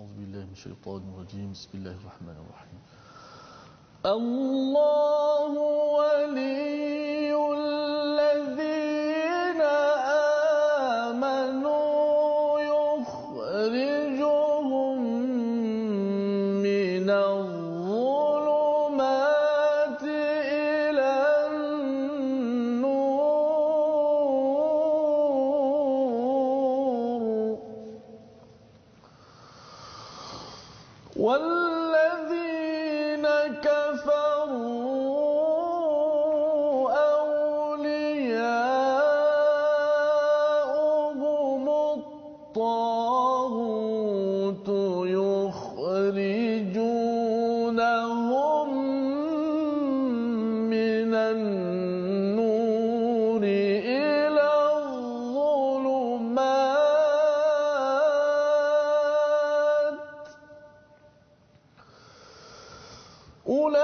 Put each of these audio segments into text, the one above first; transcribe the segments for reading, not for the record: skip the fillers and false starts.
أعوذ بالله من الشيطان الرجيم بسم الله الرحمن الرحيم الله ولي الذين آمنوا يخرجهم من الظلمات إلى النور والذين كفروا أولياؤهم الطاغوت يخرجونهم من النور إلى الظلمات أولئك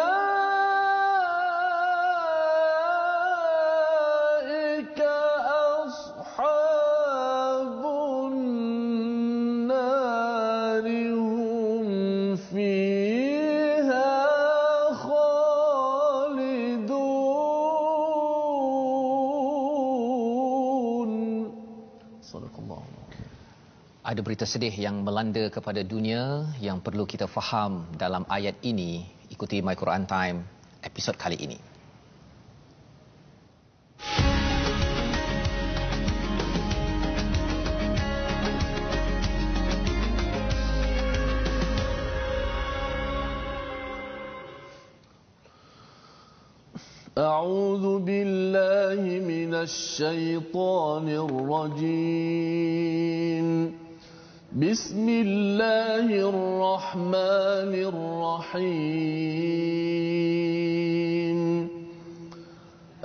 أصحاب النار هم فيها خالدون صدق الله. Ada berita sedih yang melanda kepada dunia yang perlu kita faham dalam ayat ini. Ikuti My Quran Time episod kali ini. أعوذ بالله من الشيطان الرجيم بسم الله الرحمن الرحيم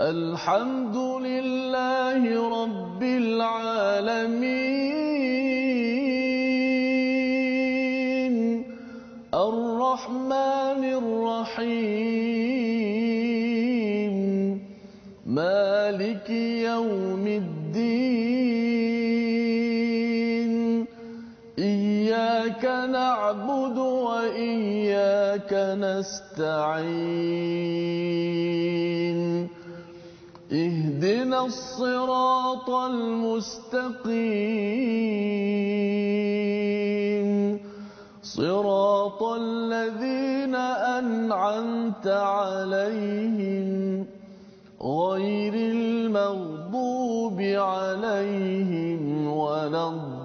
الحمد لله رب العالمين الرحمن الرحيم مالك يوم الدين إياك نعبد وإياك نستعين اهدنا الصراط المستقيم صراط الذين أنعمت عليهم غير المغضوب عليهم ولا الضالين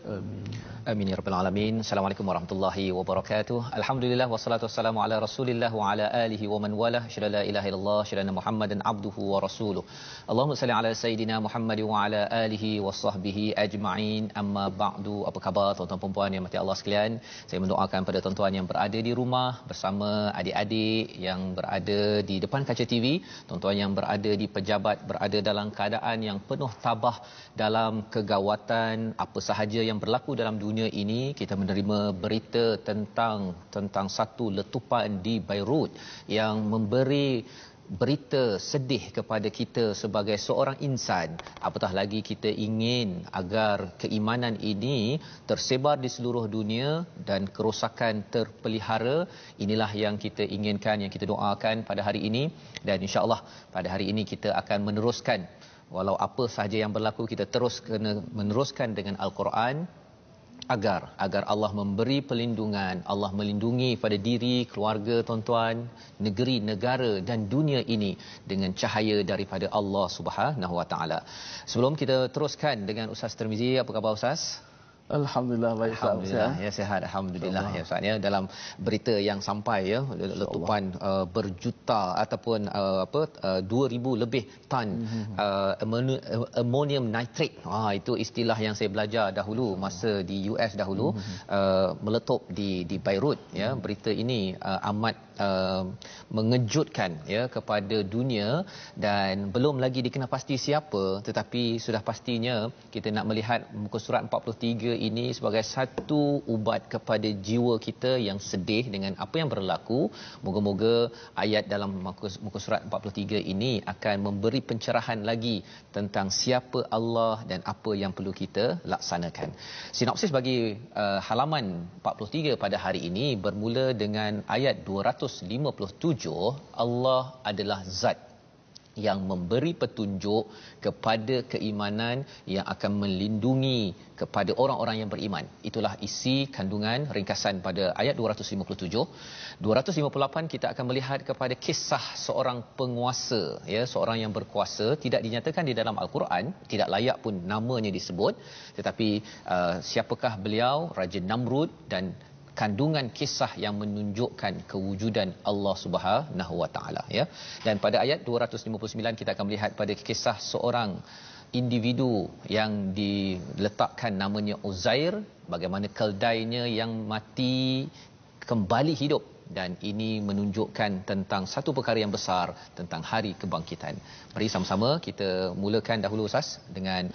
آمين. Amin ya rabbal alamin. Assalamualaikum warahmatullahi wabarakatuh. Alhamdulillah wassalatu wassalamu ala Rasulillah wa ala alihi wa man walah. Syada la ilaha illallah, syada Muhammadan abduhu wa rasuluh. Allahumma salli ala sayidina Muhammad wa ala alihi wa sahbihi ajma'in. Amma ba'du. Apa khabar tuan-tuan dan puan yang mati Allah sekalian? Saya mendoakan pada tuan-tuan yang berada di rumah bersama adik-adik yang berada di depan kaca TV, tuan-tuan yang berada di pejabat, berada dalam keadaan yang penuh tabah dalam kegawatan apa sahaja yang berlaku dalam dunia ini. Kita menerima berita tentang satu letupan di Beirut yang memberi berita sedih kepada kita sebagai seorang insan. Apatah lagi kita ingin agar keimanan ini tersebar di seluruh dunia dan kerosakan terpelihara. Inilah yang kita inginkan, yang kita doakan pada hari ini, dan insya-Allah pada hari ini kita akan meneruskan. Walau apa sahaja yang berlaku, kita terus kena meneruskan dengan Al-Quran agar Allah memberi perlindungan, Allah melindungi pada diri, keluarga tuan-tuan, negeri, negara dan dunia ini dengan cahaya daripada Allah Subhanahu Wa Taala. Sebelum kita teruskan dengan Ustaz Tirmizi, apa khabar Ustaz? Alhamdulillah baik. Alhamdulillah ya, sihat alhamdulillah ya Ustaz ya. Dalam berita yang sampai ya, letupan berjuta ataupun 2000 lebih tan ammonium nitrate. Itu istilah yang saya belajar dahulu masa di US dahulu. Meletup di Beirut ya. Berita ini amat mengejutkan ya kepada dunia, dan belum lagi dikenal pasti siapa, tetapi sudah pastinya kita nak melihat muka surat 43 ini sebagai satu ubat kepada jiwa kita yang sedih dengan apa yang berlaku. Moga-moga ayat dalam muka surat 43 ini akan memberi pencerahan lagi tentang siapa Allah dan apa yang perlu kita laksanakan. Sinopsis bagi halaman 43 pada hari ini bermula dengan ayat 257. Allah adalah zat yang memberi petunjuk kepada keimanan yang akan melindungi kepada orang-orang yang beriman. Itulah isi kandungan ringkasan pada ayat 257. 258 kita akan melihat kepada kisah seorang penguasa, ya, seorang yang berkuasa, tidak dinyatakan di dalam al-Quran, tidak layak pun namanya disebut, tetapi siapakah beliau? Raja Namrud, dan kandungan kisah yang menunjukkan kewujudan Allah Subhanahu Wa Taala, ya. Dan pada ayat 259 kita akan melihat pada kisah seorang individu yang diletakkan namanya Uzair, bagaimana keldainya yang mati kembali hidup, dan ini menunjukkan tentang satu perkara yang besar tentang hari kebangkitan. Mari sama-sama kita mulakan dahulu Ustaz dengan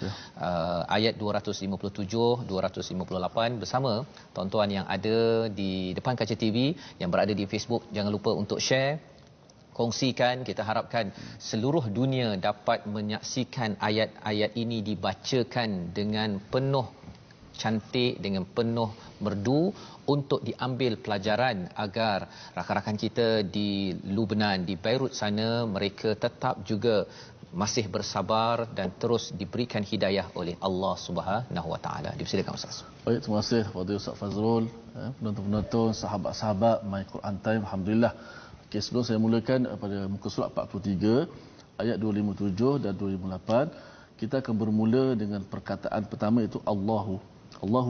ayat 257 258 bersama tuan-tuan yang ada di depan kaca TV, yang berada di Facebook. Jangan lupa untuk share, kongsikan. Kita harapkan seluruh dunia dapat menyaksikan ayat-ayat ini dibacakan dengan penuh cantik, dengan penuh merdu, untuk diambil pelajaran agar rakan-rakan kita di Lubnan, di Beirut sana, mereka tetap juga masih bersabar dan terus diberikan hidayah oleh Allah Subhanahu Wa Taala. Dipersilakan Ustaz. Baik, terima kasih kepada Ustaz Fazrul, penonton-penonton, sahabat-sahabat My Quran Time. Alhamdulillah. Okey, sebelum saya mulakan pada muka surat 43 ayat 257 dan 258, kita akan bermula dengan perkataan pertama, iaitu Allahu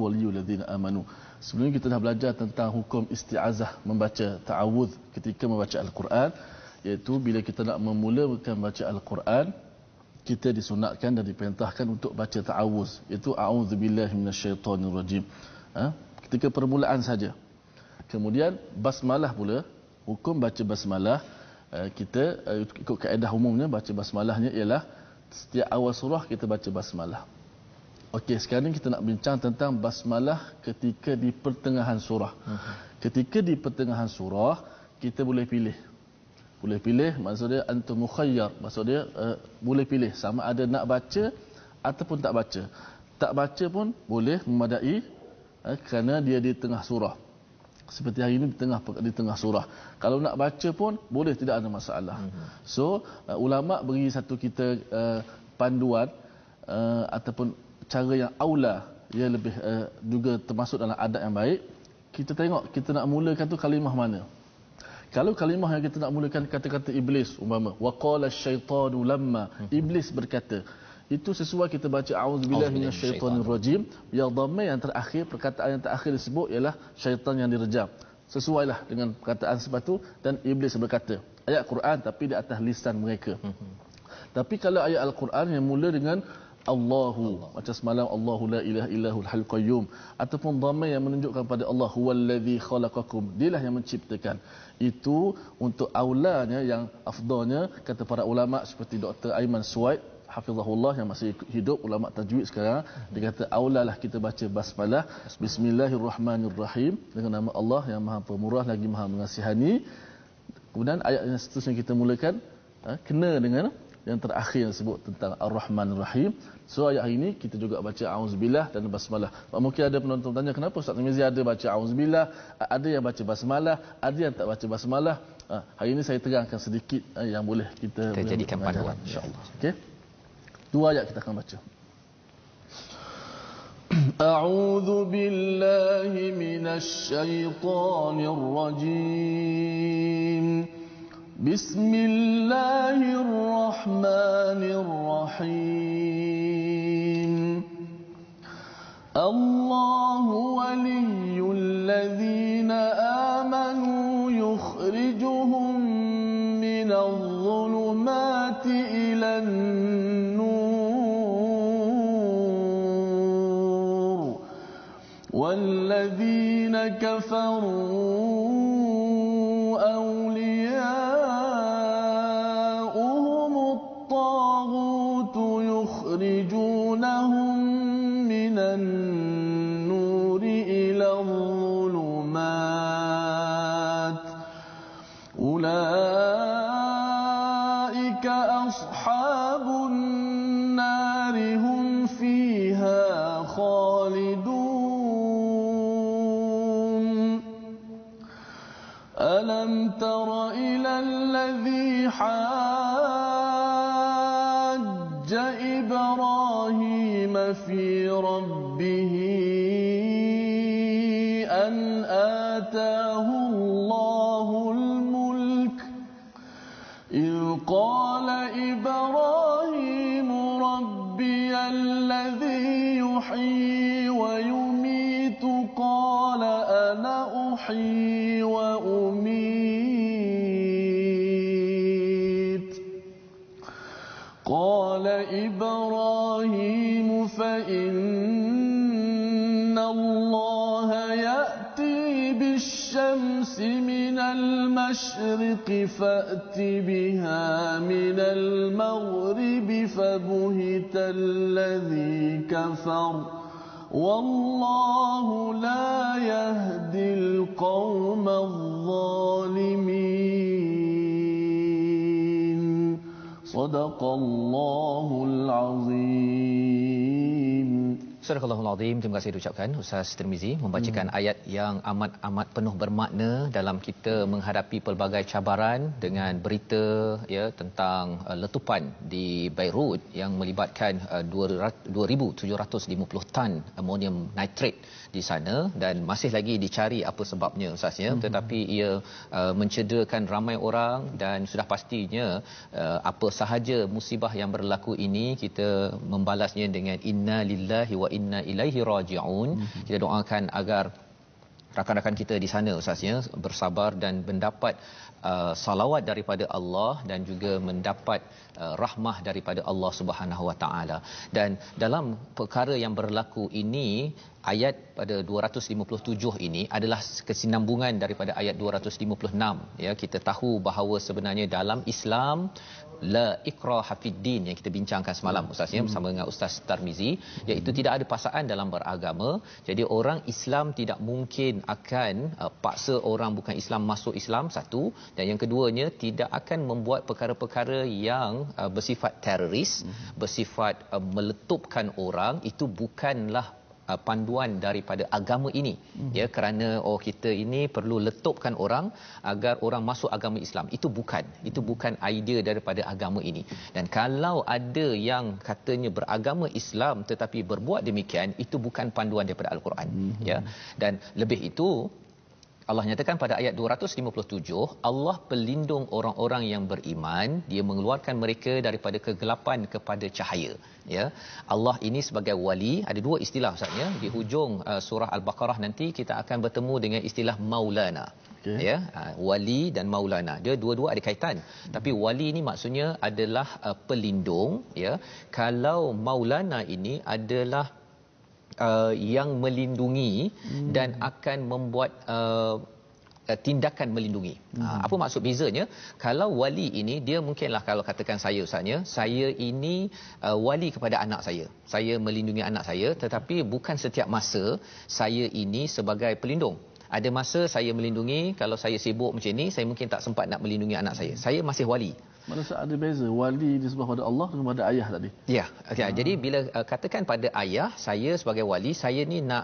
waliyul ladzina amanu. Sebelum kita dah belajar tentang hukum isti'azah, membaca ta'awudz ketika membaca al-Quran, iaitu bila kita nak memulakan baca al-Quran, kita disunatkan dan diperintahkan untuk baca ta'awudz, iaitu a'udzubillahi minasyaitonirrajim. Ketika permulaan saja. Kemudian basmalah pula, hukum baca basmalah, kita ikut kaedah umumnya baca basmalahnya ialah setiap awal surah kita baca basmalah. Okey, sekarang kita nak bincang tentang basmalah ketika di pertengahan surah. Ketika di pertengahan surah, kita boleh pilih. Boleh pilih, maksud dia antum mukhayyar, maksud dia boleh pilih sama ada nak baca ataupun tak baca. Tak baca pun boleh, memadai, kerana dia di tengah surah. Seperti hari ini di tengah surah. Kalau nak baca pun boleh, tidak ada masalah. So, ulama beri satu kita panduan ataupun cara yang aula, ia lebih juga termasuk dalam adab yang baik. Kita tengok kita nak mulakan tu kalimah mana. Kalau kalimah yang kita nak mulakan kata-kata iblis, umpama waqala asyaitanu lamma, iblis berkata, itu sesuai kita baca a'udzubillahi minasyaitonirrajim, yang dhamma yang terakhir, perkataan yang terakhir disebut ialah syaitan yang direjam. Sesuailah dengan perkataan sebab tu, dan iblis berkata. Ayat Quran tapi di atas lisan mereka. Tapi kalau ayat Al-Quran yang mula dengan Allahu, macam semalam Allahu la ilaha illahul hayyul qayyum, ataupun dhamma yang menunjukkan pada Allah huwallazi khalaqakum, dialah yang menciptakan, itu untuk aulanya, yang afdalnya kata para ulama seperti Dr. Aiman Suwaid hafizahullah yang masih hidup, ulama tajwid sekarang, dia kata aulalah kita baca basmalah, bismillahirrahmanirrahim, dengan nama Allah yang Maha Pemurah lagi Maha Mengasihani. Kemudian ayat yang seterusnya kita mulakan kena dengan yang terakhir yang disebut tentang Ar-Rahman Ar-Rahim. So ayat hari ini kita juga baca auzubillah dan basmalah. Mungkin ada penonton tanya, kenapa Ustaz Mizi ada baca auzubillah, ada yang baca basmalah, ada yang tak baca basmalah. Hari ini saya terangkan sedikit yang boleh kita jadikan panduan insya-Allah. Okey. Dua ayat kita akan baca. A'udzu billahi minasy syaithanir rajim. Bismillahirrahmanirrahim. Allahu waliyyul ladzina amanu yukhrijuhum minadh dhulumati ilan nur wal ladzina kafaru أولئك أصحاب النار هم فيها خالدون ألم تر إلى الذي حاج إبراهيم في ربه أن آتاه الله الملك إذ قال إبراهيم ربي الذي يحيي ويميت قال أنا أحيي وأميت قال إبراهيم فإن الله يأتي بالشمس من المشرق فأت بها من المغرب فبهت الذي كفر والله لا يهدي القوم الظالمين صدق الله العظيم. Surah Al-Azim. Terima kasih diucapkan Ustaz Tirmizi membacakan ayat yang amat penuh bermakna dalam kita menghadapi pelbagai cabaran dengan berita ya tentang letupan di Beirut yang melibatkan 2750 tan amonium nitrate di sana dan masih lagi dicari apa sebabnya Ustaz ya, tetapi ia mencederakan ramai orang dan sudah pastinya apa sahaja musibah yang berlaku ini kita membalasnya dengan inna lillahi wa inna ilaihi raji'un. Kita doakan agar rakan-rakan kita di sana Ustaz ya bersabar dan mendapat salawat daripada Allah dan juga mendapat rahmah daripada Allah Subhanahu Wa Taala. Dan dalam perkara yang berlaku ini ayat pada 257 ini adalah kesinambungan daripada ayat 256 ya. Kita tahu bahawa sebenarnya dalam Islam la ikraha fid din yang kita bincangkan semalam Ustaz ya bersama dengan Ustaz Tarmizi, iaitu tidak ada paksaan dalam beragama. Jadi orang Islam tidak mungkin akan paksa orang bukan Islam masuk Islam, satu, dan yang keduanya tidak akan membuat perkara-perkara yang bersifat teroris, bersifat meletupkan orang. Itu bukanlah panduan daripada agama ini ya, kerana kita ini perlu letupkan orang agar orang masuk agama Islam. Itu bukan idea daripada agama ini. Dan kalau ada yang katanya beragama Islam tetapi berbuat demikian, itu bukan panduan daripada Al-Quran ya. Dan lebih itu Allah nyatakan pada ayat 257, Allah pelindung orang-orang yang beriman, dia mengeluarkan mereka daripada kegelapan kepada cahaya ya. Allah ini sebagai wali, ada dua istilah Ustaz ya. Di hujung surah Al-Baqarah nanti kita akan bertemu dengan istilah maulana. Okay. Ya, wali dan maulana. Dia dua-dua ada kaitan. Tapi wali ini maksudnya adalah pelindung ya. Kalau maulana ini adalah yang melindungi dan akan membuat tindakan melindungi. Apa maksud bezanya? Kalau wali ini dia mungkinlah kalau katakan saya Ustaznya, saya ini wali kepada anak saya. Saya melindungi anak saya, tetapi bukan setiap masa saya ini sebagai pelindung. Ada masa saya melindungi, kalau saya sibuk macam ni, saya mungkin tak sempat nak melindungi anak saya. Saya masih wali. Maksud ada beza wali disebut pada Allah dengan pada ayah tadi. Ya, okay. Jadi bila katakan pada ayah, saya sebagai wali, saya ni nak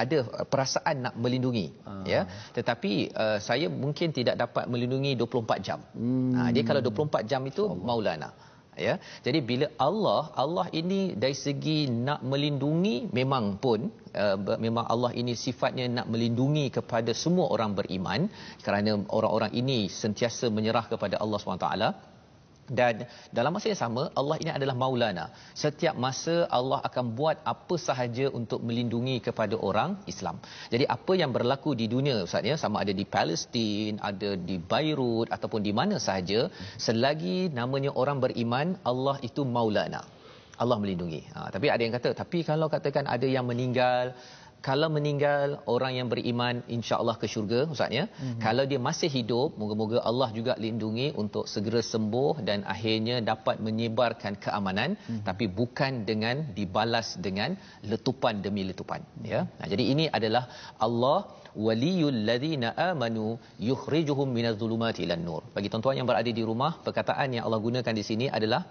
ada perasaan nak melindungi ya. Tetapi saya mungkin tidak dapat melindungi 24 jam. Dia kalau 24 jam itu Allah. Maulana. Ya. Jadi bila Allah ini dari segi nak melindungi memang Allah ini sifatnya nak melindungi kepada semua orang beriman, kerana orang-orang ini sentiasa menyerah kepada Allah SWT. Dan dalam masa yang sama Allah ini adalah maulana. Setiap masa Allah akan buat apa sahaja untuk melindungi kepada orang Islam. Jadi apa yang berlaku di dunia Ustaz ya, sama ada di Palestin, ada di Beirut ataupun di mana sahaja, selagi namanya orang beriman, Allah itu maulana. Allah melindungi. Tapi ada yang kata, tapi kalau katakan ada yang meninggal, kalau meninggal orang yang beriman insya-Allah ke syurga ustaz ya. Kalau dia masih hidup, moga-moga Allah juga lindungi untuk segera sembuh dan akhirnya dapat menyebarkan keamanan, tapi bukan dengan dibalas dengan letupan demi letupan ya. Jadi ini adalah Allah waliyul ladzina amanu yukhrijuhum minadh dhulumati ilan nur. Bagi tuan-tuan yang berada di rumah, perkataan yang Allah gunakan di sini adalah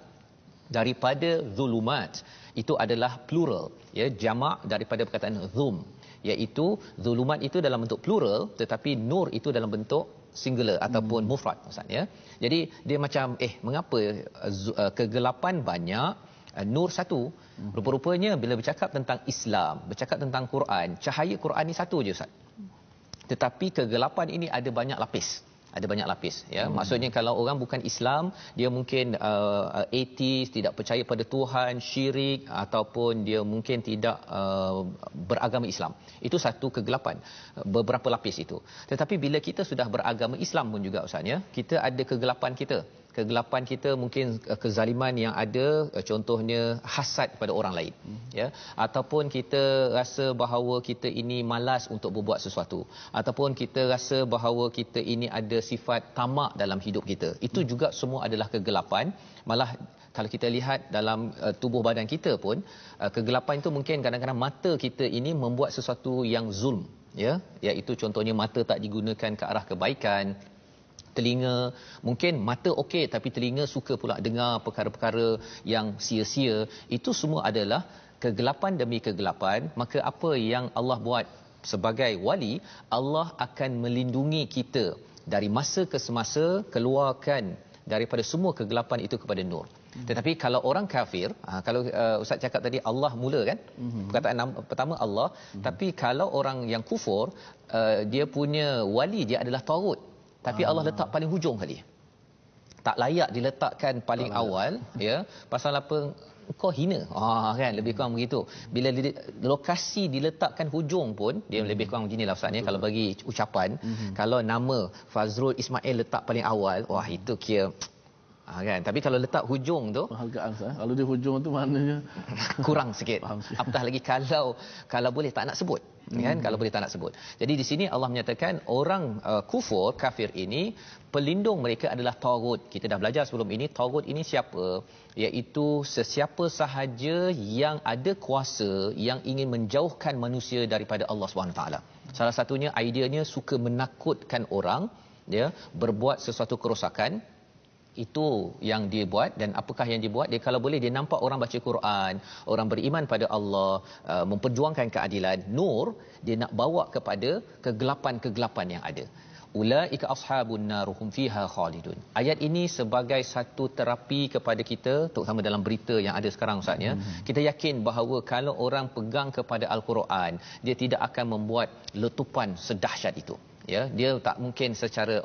daripada zulumat. Itu adalah plural ya, jamak daripada perkataan zum, iaitu zulumat itu dalam bentuk plural tetapi nur itu dalam bentuk singular ataupun mufrad ustaz ya. Jadi dia macam mengapa kegelapan banyak, nur satu. Rupa-rupanya bila bercakap tentang Islam, bercakap tentang Quran, cahaya Quran ni satu je ustaz. Tetapi kegelapan ini ada banyak lapis. Ada banyak lapis ya. Maksudnya kalau orang bukan Islam, dia mungkin ateis, tidak percaya pada Tuhan, syirik, ataupun dia mungkin tidak beragama Islam. Itu satu kegelapan, beberapa lapis itu. Tetapi bila kita sudah beragama Islam pun juga ustaz ya, kita ada kegelapan kita. Kegelapan kita mungkin kezaliman yang ada, contohnya hasad pada orang lain ya, ataupun kita rasa bahawa kita ini malas untuk berbuat sesuatu, ataupun kita rasa bahawa kita ini ada sifat tamak dalam hidup kita. Itu juga semua adalah kegelapan. Malah kalau kita lihat dalam tubuh badan kita pun, kegelapan itu mungkin kadang-kadang mata kita ini membuat sesuatu yang zulm ya, iaitu contohnya mata tak digunakan ke arah kebaikan. Telinga, mungkin mata okey tapi telinga suka pula dengar perkara-perkara yang sia-sia. Itu semua adalah kegelapan demi kegelapan. Maka apa yang Allah buat sebagai wali, Allah akan melindungi kita dari masa ke semasa, keluarkan daripada semua kegelapan itu kepada nur. Tetapi kalau orang kafir, kalau ustaz cakap tadi Allah mula kan, perkataan pertama Allah, tapi kalau orang yang kufur, dia punya wali dia adalah tagut. Tapi Allah letak paling hujung kali. Tak layak diletakkan paling awal ya. Pasal apa? Kau hina. Kan lebih kurang begitu. Bila lokasi diletakkan hujung pun dia lebih kurang beginilah ustaz ya, kalau bagi ucapan. Kalau nama Fazrul Ismail letak paling awal, wah itu kira kan. Tapi kalau letak hujung tu penghargaan sah. Kalau dia hujung tu maknanya kurang sikit. Apatah lagi kalau boleh tak nak sebut kan, kalau boleh tak nak sebut. Jadi di sini Allah menyatakan orang kufur, kafir ini pelindung mereka adalah tagut. Kita dah belajar sebelum ini, tagut ini siapa? Iaitu sesiapa sahaja yang ada kuasa yang ingin menjauhkan manusia daripada Allah Subhanahu taala. Salah satunya ideanya suka menakutkan orang ya, berbuat sesuatu kerosakan. Itu yang dia buat. Dan apakah yang dia buat? Dia kalau boleh dia nampak orang baca Quran, orang beriman pada Allah, memperjuangkan keadilan, nur, dia nak bawa kepada kegelapan-kegelapan yang ada. Ulaika ashabun nar hum fiha khalidun. Ayat ini sebagai satu terapi kepada kita, terutama dalam berita yang ada sekarang ustaz ya. Kita yakin bahawa kalau orang pegang kepada Al-Quran, dia tidak akan membuat letupan sedahsyat itu ya. Dia tak mungkin secara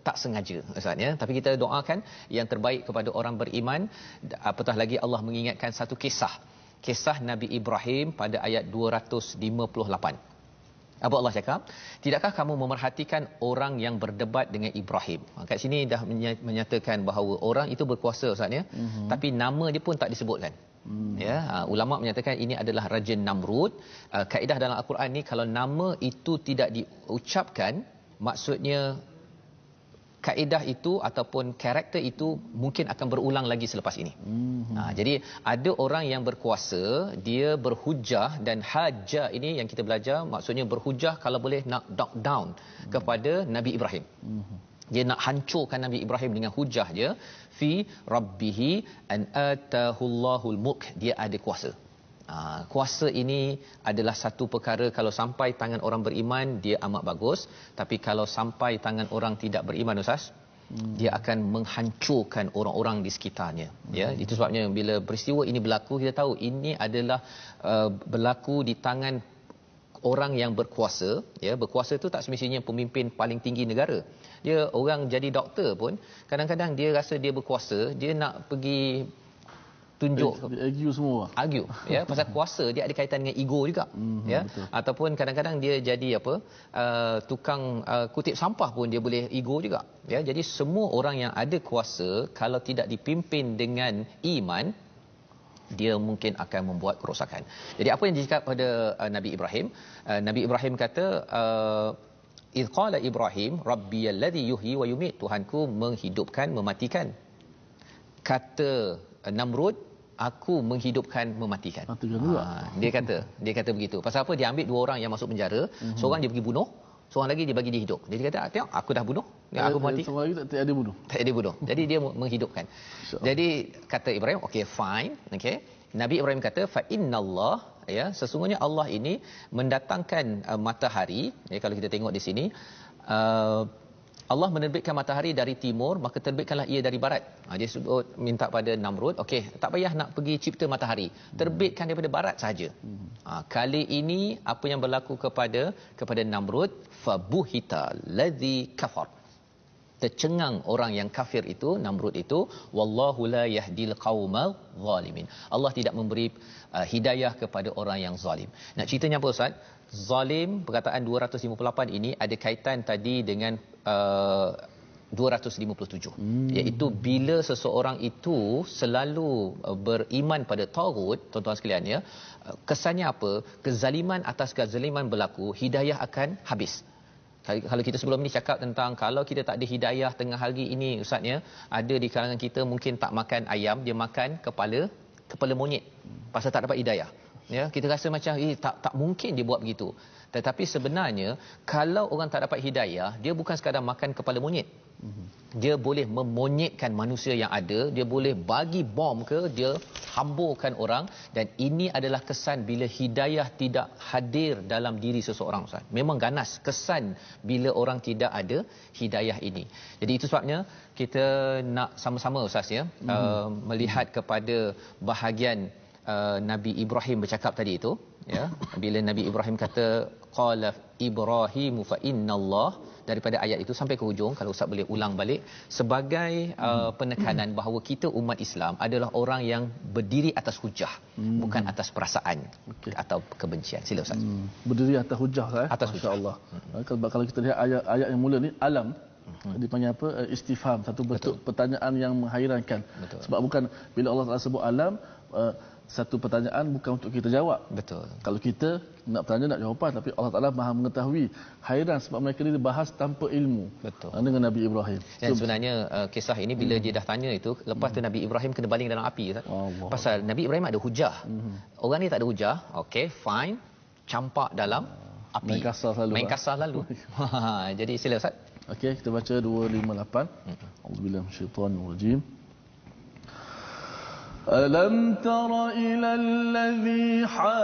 tak sengaja ustaz ya. Tapi kita doakan yang terbaik kepada orang beriman. Apatah lagi Allah mengingatkan satu kisah Nabi Ibrahim pada ayat 258. Apa Allah cakap? Tidakkah kamu memerhatikan orang yang berdebat dengan Ibrahim? Kat sini dah menyatakan bahawa orang itu berkuasa ustaz ya. Tapi nama dia pun tak disebutkan. Ya, ulama menyatakan ini adalah Raja Namrud. Kaedah dalam Al-Quran ni kalau nama itu tidak diucapkan, maksudnya kaedah itu ataupun karakter itu mungkin akan berulang lagi selepas ini. Jadi ada orang yang berkuasa, dia berhujah, dan hajah ini yang kita belajar maksudnya berhujah kalau boleh nak knock down kepada Nabi Ibrahim. Dia nak hancurkan Nabi Ibrahim dengan hujah je. Fi rabbihi an atahullahul mulk. Dia ada kuasa. Kuasa ini adalah satu perkara kalau sampai tangan orang beriman dia amat bagus, tapi kalau sampai tangan orang tidak beriman ustaz, dia akan menghancurkan orang-orang di sekitarnya ya. Itu sebabnya bila peristiwa ini berlaku, kita tahu ini adalah berlaku di tangan orang yang berkuasa ya. Berkuasa itu tak semestinya pemimpin paling tinggi negara. Dia orang jadi doktor pun kadang-kadang dia rasa dia berkuasa, dia nak pergi tunjuk argue ya, pasal kuasa dia ada kaitan dengan ego juga ya. Betul. Ataupun kadang-kadang dia jadi tukang kutip sampah pun dia boleh ego juga ya. Jadi semua orang yang ada kuasa kalau tidak dipimpin dengan iman, dia mungkin akan membuat kerosakan. Jadi apa yang dicakap pada Nabi Ibrahim? Nabi Ibrahim kata iz qala Ibrahim rabbiyalladzi yuhyi wa yumiit, Tuhanku menghidupkan mematikan. Kata Namrud, aku menghidupkan mematikan. Dia kata begitu. Pasal apa? Dia ambil dua orang yang masuk penjara, seorang dia pergi bunuh, seorang lagi dia bagi dia hidup. Jadi dia kata, tengok aku dah bunuh, aku mati. Seorang lagi tak ada bunuh. Tak ada bunuh. Jadi dia menghidupkan. Jadi kata Ibrahim, okey fine, okey. Nabi Ibrahim kata fa innallah, ya, sesungguhnya Allah ini mendatangkan matahari, ya, kalau kita tengok di sini Allah menerbitkan matahari dari timur, maka terbitkanlah ia dari barat. Dia sebut minta pada Namrud, okey, tak payah nak pergi cipta matahari, terbitkan daripada barat saja. Kali ini apa yang berlaku kepada Namrud, fabuhita ladzi kafar, tercengang orang yang kafir itu, Namrud itu, wallahu la yahdil qaumal zalimin. Allah tidak memberi hidayah kepada orang yang zalim. Nak ceritanya apa Ustaz? Zalim, perkataan 258 ini ada kaitan tadi dengan 257, iaitu bila seseorang itu selalu beriman pada tagut, tuan-tuan sekalian, ya, kesannya apa? Kezaliman atas kezaliman berlaku, hidayah akan habis. Kalau kita sebelum ni cakap tentang kalau kita tak ada hidayah tengah hari ini, ustaznya, ada di kalangan kita mungkin tak makan ayam, dia makan kepala monyet pasal tak dapat hidayah. Ya, kita rasa macam tak mungkin dia buat begitu. Tetapi sebenarnya kalau orang tak dapat hidayah, dia bukan sekadar makan kepala monyet. Dia boleh memonyetkan manusia yang ada, dia boleh bagi bom ke, dia hamburkan orang, dan ini adalah kesan bila hidayah tidak hadir dalam diri seseorang, Ustaz. Memang ganas kesan bila orang tidak ada hidayah ini. Jadi itu sebabnya kita nak sama-sama, Ustaz, ya, melihat kepada bahagian Nabi Ibrahim bercakap tadi itu, ya, bila Nabi Ibrahim kata qala Ibrahim fa innallah, daripada ayat itu sampai ke hujung, kalau Ustaz boleh ulang balik, sebagai penekanan bahawa kita umat Islam adalah orang yang berdiri atas hujah, bukan atas perasaan atau kebencian. Sila Ustaz. Berdiri atas hujah, atas hujah. Allah. Kalau kita lihat ayat yang mula ni, alam dipanggil apa? Istifham, satu bentuk pertanyaan yang menghairankan. Sebab bukan bila Allah Taala sebut alam, satu pertanyaan bukan untuk kita jawab. Betul. Kalau kita nak bertanya, nak jawapan, tapi Allah Taala Maha mengetahui. Hairan sebab mereka ni dibahas tanpa ilmu. Betul. Dengan Nabi Ibrahim. Dan sebenarnya kisah ini bila dia dah tanya itu, lepas tu Nabi Ibrahim kena baling dalam api, Ustaz. Pasal Nabi Ibrahim ada hujah. Orang ni tak ada hujah, okey, fine, campak dalam api. Main kasar selalu. Jadi sila Ustaz. Okey, kita baca 258. Auzubillahi minasyaitanir rajim. ألم تر إلى الذي حاج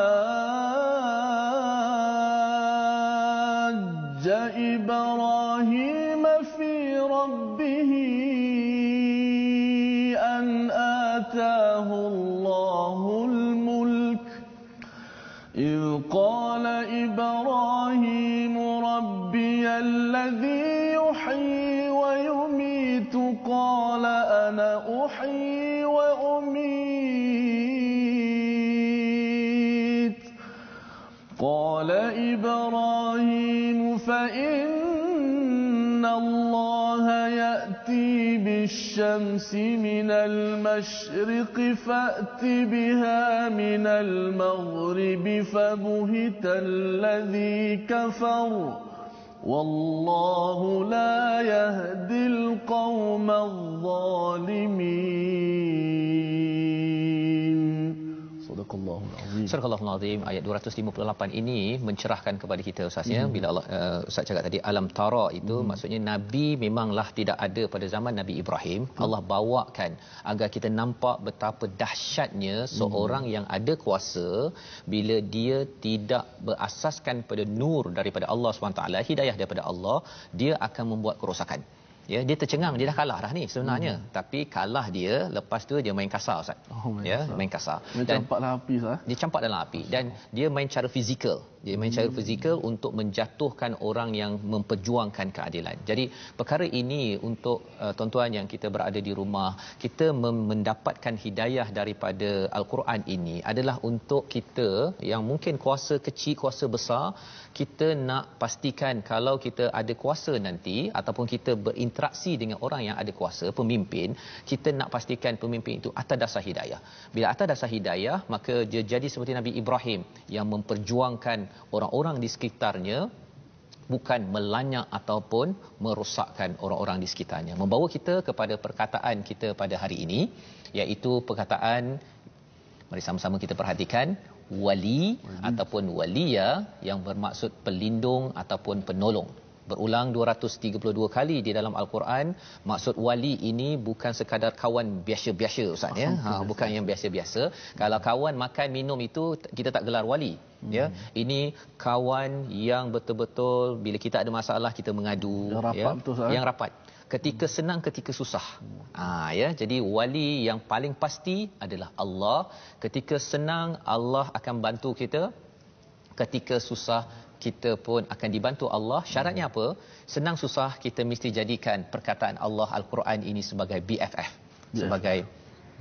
إبراهيم في ربه أن آتاه الله الملك إذ قال إبراهيم ربي الذي يحيي ويميت قال أنا أحيي وأميت قال إبراهيم فإن الله يأتي بالشمس من المشرق فأت بها من المغرب فبهت الذي كفر والله لا يهدي القوم الظالمين. Sadaqallahul azim. Sadaqallahul azim. Ayat 258 ini mencerahkan kepada kita, Ustaz, ya. Bila Allah Ustaz cakap tadi alam tara itu, maksudnya Nabi memanglah tidak ada pada zaman Nabi Ibrahim. Allah bawakan agar kita nampak betapa dahsyatnya seorang yang ada kuasa bila dia tidak berasaskan pada nur daripada Allah SWT, hidayah daripada Allah, dia akan membuat kerosakan. Ya, dia tercengang, dia dah kalah dah ni sebenarnya. Tapi kalah dia, lepas tu dia main kasar, Ustaz. Main kasar. Dia campak dalam api, Ustaz. Dia campak dalam api dan dia main cara fizikal. Dia main cara fizikal untuk menjatuhkan orang yang memperjuangkan keadilan. Jadi perkara ini untuk tuan-tuan yang kita berada di rumah, kita mendapatkan hidayah daripada Al-Quran ini adalah untuk kita yang mungkin kuasa kecil, kuasa besar, kita nak pastikan kalau kita ada kuasa nanti ataupun kita berinteraksi berinteraksi dengan orang yang ada kuasa, pemimpin, kita nak pastikan pemimpin itu atas dasar hidayah. Bila atas dasar hidayah, maka dia jadi seperti Nabi Ibrahim yang memperjuangkan orang-orang di sekitarnya, bukan melanyak ataupun merosakkan orang-orang di sekitarnya. Membawa kita kepada perkataan kita pada hari ini, iaitu perkataan, mari sama-sama kita perhatikan, wali ataupun waliya, yang bermaksud pelindung ataupun penolong. Berulang 232 kali di dalam Al-Quran. Maksud wali ini bukan sekadar kawan biasa-biasa, Ustaz, ya. Bukan yang biasa-biasa. Kalau kawan makan minum itu kita tak gelar wali, ya. Ini kawan yang betul-betul bila kita ada masalah kita mengadu, yang rapat, ya. betul, Ustaz. Yang rapat. Ketika senang, ketika susah. Ya, jadi wali yang paling pasti adalah Allah. Ketika senang, Allah akan bantu kita. Ketika susah, kita pun akan dibantu Allah. Syaratnya apa? Senang susah kita mesti jadikan perkataan Allah Al-Quran ini sebagai BFF, sebagai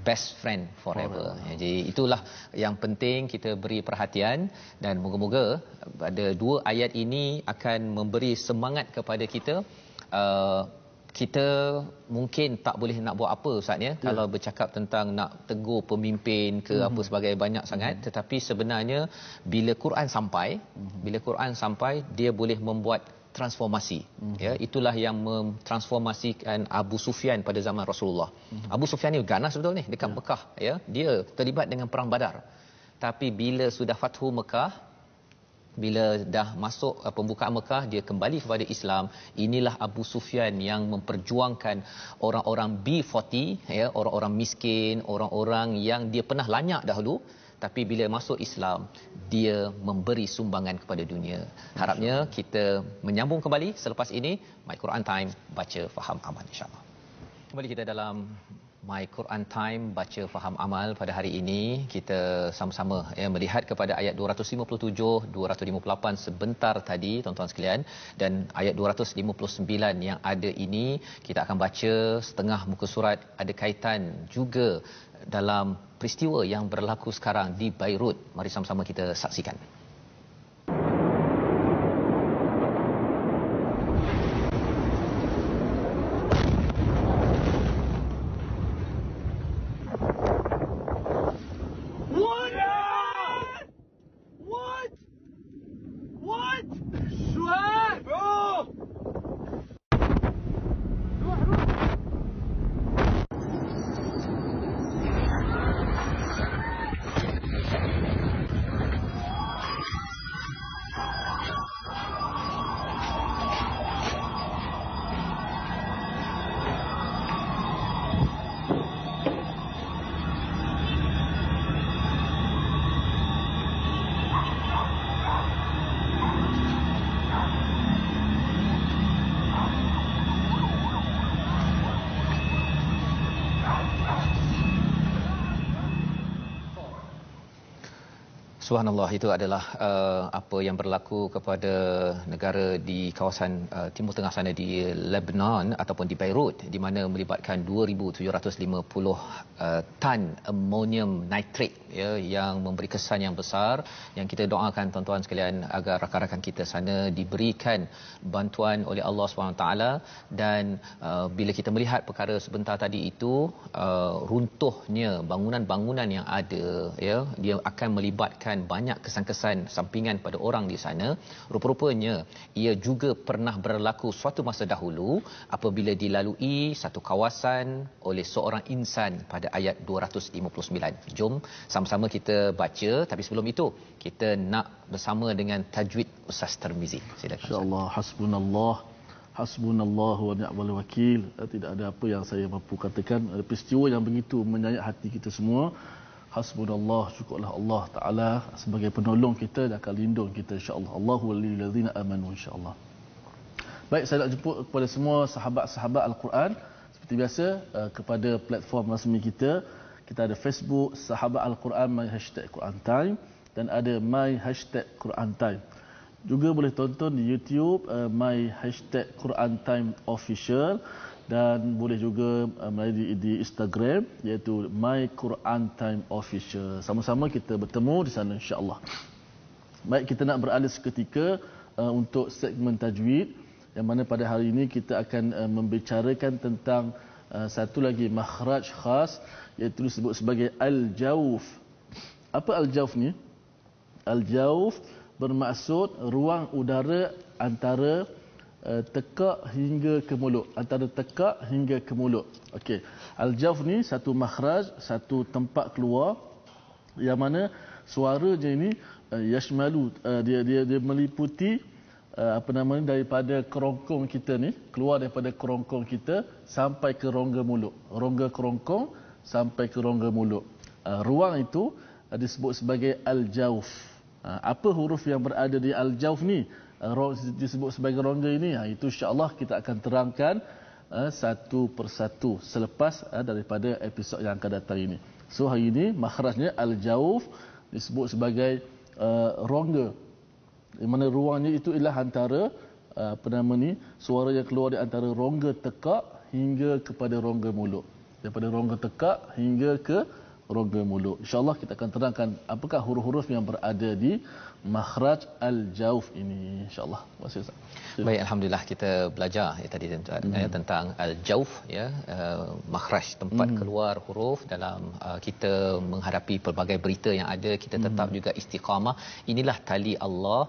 best friend forever. Jadi itulah yang penting kita beri perhatian, dan moga-moga pada dua ayat ini akan memberi semangat kepada kita. Kita mungkin tak boleh nak buat apa, Ustaz, ya, kalau bercakap tentang nak tegur pemimpin ke apa sebagai banyak sangat, tetapi sebenarnya bila Quran sampai, dia boleh membuat transformasi. Ya, itulah yang mentransformasikan Abu Sufyan pada zaman Rasulullah. Abu Sufyan ni ganas betul ni dekat Mekah, ya. Dia terlibat dengan perang Badar. Tapi bila sudah Fathu Mekah, bila dah masuk pembukaan Mekah, dia kembali kepada Islam. Inilah Abu Sufyan yang memperjuangkan orang-orang B40, ya, orang-orang miskin, orang-orang yang dia pernah lanyak dahulu, tapi bila masuk Islam, dia memberi sumbangan kepada dunia. Harapnya kita menyambung kembali selepas ini My Quran Time, baca faham amal, insya-Allah. Kembali kita dalam My Quran Time, baca faham amal. Pada hari ini kita sama-sama, ya, melihat kepada ayat 257, 258 sebentar tadi, tuan-tuan sekalian, dan ayat 259 yang ada ini kita akan baca setengah muka surat, ada kaitan juga dalam peristiwa yang berlaku sekarang di Beirut. Mari sama-sama kita saksikan. Subhanallah, itu adalah apa yang berlaku kepada negara di kawasan Timur Tengah sana, di Lebanon ataupun di Beirut, di mana melibatkan 2,750 tan ammonium nitrate, ya, yang memberi kesan yang besar, yang kita doakan tuan-tuan sekalian agar rakan-rakan kita sana diberikan bantuan oleh Allah SWT. Dan bila kita melihat perkara sebentar tadi itu, runtuhnya bangunan-bangunan yang ada, ya, dia akan melibatkan banyak kesan-kesan sampingan pada orang di sana. Rupa-rupanya ia juga pernah berlaku suatu masa dahulu apabila dilalui satu kawasan oleh seorang insan pada ayat 259. Jom sama-sama kita baca, tapi sebelum itu kita nak bersama dengan tajwid Ustaz Tirmizi. Silakan. Insya-Allah. Hasbunallah wa ni'mal wakil. Tidak ada apa yang saya mampu katakan. Ada peristiwa yang begitu menyayat hati kita semua. Hasbunallah, cukuplah Allah Ta'ala sebagai penolong kita dan akan lindung kita, insya-Allah. Allahu waliyul ladzina amanu, insya-Allah. Baik, saya nak jemput kepada semua sahabat-sahabat Al-Quran seperti biasa kepada platform rasmi kita. Kita ada Facebook Sahabat Al-Quran My #Quran Time dan ada My #Quran Time. Juga boleh tonton di YouTube My #Quran Time Official, dan boleh juga melalui di Instagram iaitu My Quran Time Official. Sama-sama kita bertemu di sana, insya-Allah. Baik, kita nak beralih seketika untuk segmen tajwid. yang mana pada hari ini kita akan membicarakan tentang satu lagi makhraj khas, iaitu disebut sebagai al-jawf. Apa al-jawf ni? Al-jawf bermaksud ruang udara antara tekak hingga ke mulut, antara tekak hingga ke mulut. Okey. Al-jawf ni satu makhraj, satu tempat keluar yang mana suaranya ini yashmalu, dia meliputi daripada kerongkong kita ni, keluar daripada kerongkong kita sampai ke rongga mulut. Rongga kerongkong sampai ke rongga mulut. Ruang itu disebut sebagai al-jawf. Apa huruf yang berada di al-jawf ni, disebut sebagai rongga ini, itu insya-Allah kita akan terangkan satu persatu selepas daripada episod yang akan datang ini. So hari ini makhrajnya al-jawf disebut sebagai rongga, di mana ruangnya itu ialah antara suara yang keluar di antara rongga tekak hingga kepada rongga mulut, daripada rongga tekak hingga ke rongga mulut. InsyaAllah kita akan terangkan apakah huruf-huruf yang berada di makhraj al-jawf ini, insyaAllah. Terima kasih, Ustaz. Baik, alhamdulillah kita belajar tadi tentang al-jawf, makhraj, tempat keluar huruf dalam kita menghadapi pelbagai berita yang ada. Kita tetap juga istiqamah. Inilah tali Allah,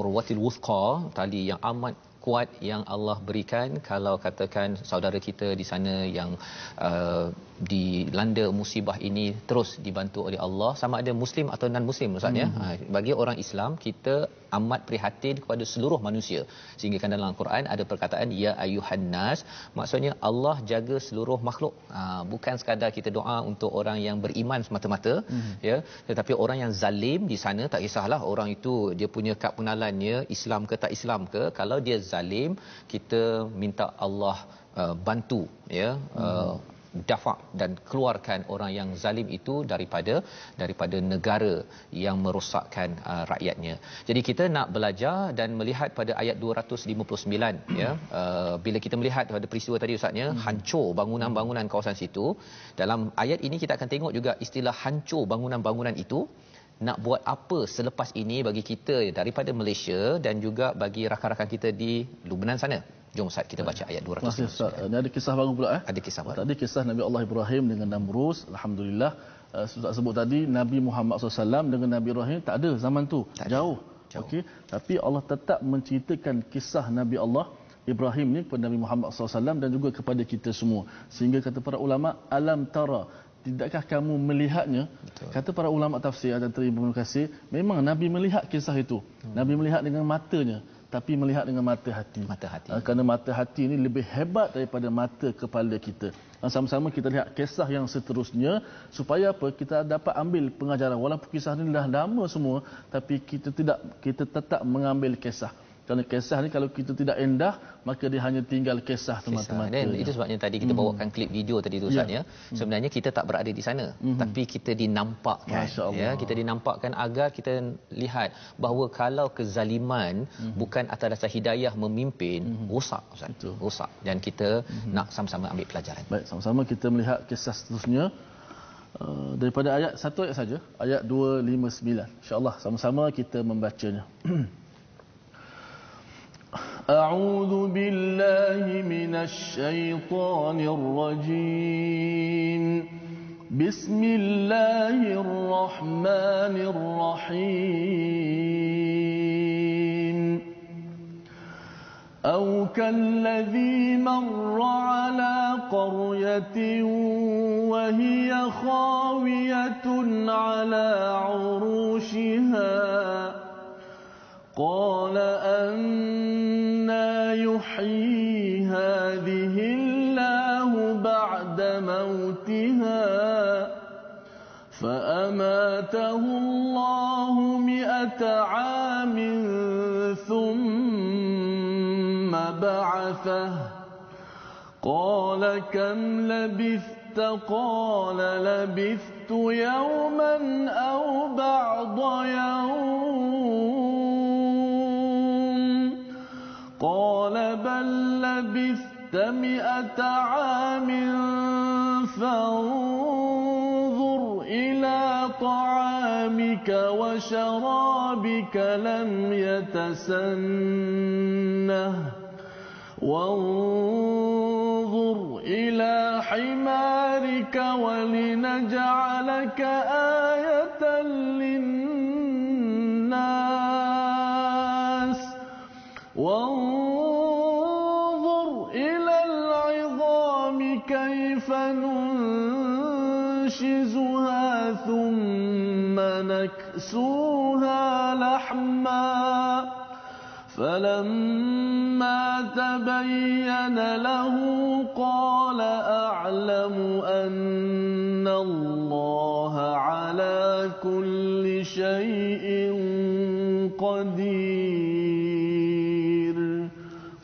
urwatul wuthqa, tali yang amat kuat yang Allah berikan. Kalau katakan saudara kita di sana yang dilanda musibah ini terus dibantu oleh Allah, sama ada muslim atau non muslim, Ustaz, bagi orang Islam kita amat prihatin kepada seluruh manusia, sehingga kan dalam Al-Quran ada perkataan ya ayyuhan nas, maksudnya Allah jaga seluruh makhluk. Bukan sekadar kita doa untuk orang yang beriman semata-mata, tetapi orang yang zalim di sana, tak kisahlah orang itu dia punya kad pengenalannya Islam ke tak Islam ke, kalau dia zalim kita minta Allah bantu, dafa' dan keluarkan orang yang zalim itu daripada negara yang merosakkan rakyatnya. Jadi kita nak belajar dan melihat pada ayat 259, bila kita melihat pada peristiwa tadi, Ustaznya, hancur bangunan-bangunan kawasan situ. Dalam ayat ini kita akan tengok juga istilah hancur bangunan-bangunan itu nak buat apa selepas ini bagi kita daripada Malaysia dan juga bagi rakan-rakan kita di Lubnan sana. Jom Ustaz kita baca ayat 200. Ini ada kisah baru pula. Ada kisah baru. Tadi kisah Nabi Allah Ibrahim dengan Namrus. Alhamdulillah, Ustaz sebut tadi Nabi Muhammad SAW dengan Nabi Ibrahim tak ada zaman tu, jauh. Okey, tapi Allah tetap menceritakan kisah Nabi Allah Ibrahim ni kepada Nabi Muhammad SAW dan juga kepada kita semua. Sehingga kata para ulama, alam tara, tidakkah kamu melihatnya? Betul. Kata para ulama tafsir dan Ibnu Katsir, memang Nabi melihat kisah itu. Nabi melihat dengan matanya, tapi melihat dengan mata hati. Kerana mata hati ini lebih hebat daripada mata kepala kita. Sama-sama kita lihat kisah yang seterusnya, supaya apa? Kita dapat ambil pengajaran. Walaupun kisah ini dah lama semua, tapi kita tetap mengambil kisah. Kerana kisah ni kalau kita tidak endah, maka dia hanya tinggal kisah semata-mata. Dan itu sebabnya tadi kita bawakan klip video tadi tu, Ustaz, sebenarnya kita tak berada di sana, tapi kita dinampakkan. Kita dinampakkan agar kita lihat bahawa kalau kezaliman bukan atas dasar hidayah memimpin, rosak, Ustaz. Rosak. Dan kita nak sama-sama ambil pelajaran. Baik, sama-sama kita melihat kisah seterusnya daripada ayat satu ayat saja, ayat 259. Insya-Allah sama-sama kita membacanya. أعوذ بالله من الشيطان الرجيم بسم الله الرحمن الرحيم أو كالذي مر على قرية وهي خاوية على عروشها قال أنى يحيي هذه الله بعد موتها فأماته الله 100 عام ثم بعثه قال كم لبثت قال لبثت يوما أو بعض يوم قال بل لبثت 100 عام فانظر إلى طعامك وشرابك لم يتسنه وانظر إلى حمارك ولنجعلك آية للناس وانظر إلى العظام كيف ننشزها ثم نكسوها لحما فلما تبين له قال أعلم أن الله على كل شيء قدير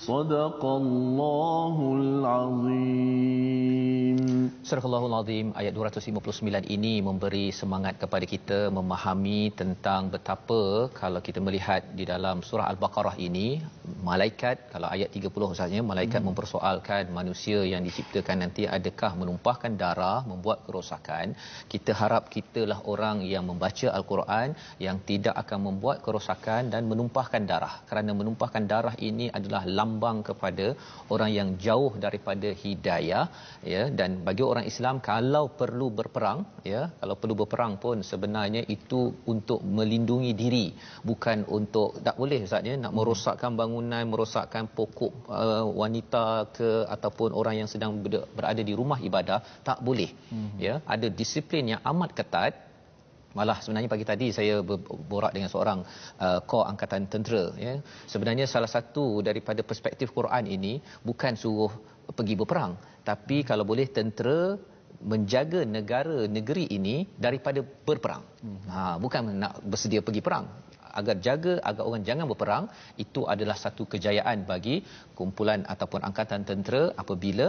صدق الله العظيم. Surah Al-Al Azim ayat 259 ini memberi semangat kepada kita memahami tentang betapa kalau kita melihat di dalam surah Al-Baqarah ini malaikat, kalau ayat 30 misalnya malaikat mempersoalkan manusia yang diciptakan nanti adakah menumpahkan darah, membuat kerosakan. Kita harap kitalah orang yang membaca Al-Quran yang tidak akan membuat kerosakan dan menumpahkan darah, kerana menumpahkan darah ini adalah lambang kepada orang yang jauh daripada hidayah, ya. Dan bagi orang Islam kalau perlu berperang, ya, kalau perlu berperang pun sebenarnya itu untuk melindungi diri, bukan untuk, tak boleh Ustaz ya, nak merosakkan bangunan, merosakkan pokok wanita ke ataupun orang yang sedang berada di rumah ibadah, tak boleh. Ya, ada disiplin yang amat ketat. Malah sebenarnya pagi tadi saya berborak dengan seorang kor angkatan tentera, ya. Sebenarnya salah satu daripada perspektif Quran ini bukan suruh pergi berperang, tapi kalau boleh tentera menjaga negeri ini daripada berperang. Bukan nak bersedia pergi perang, agar jaga agar orang jangan berperang. Itu adalah satu kejayaan bagi kumpulan ataupun angkatan tentera apabila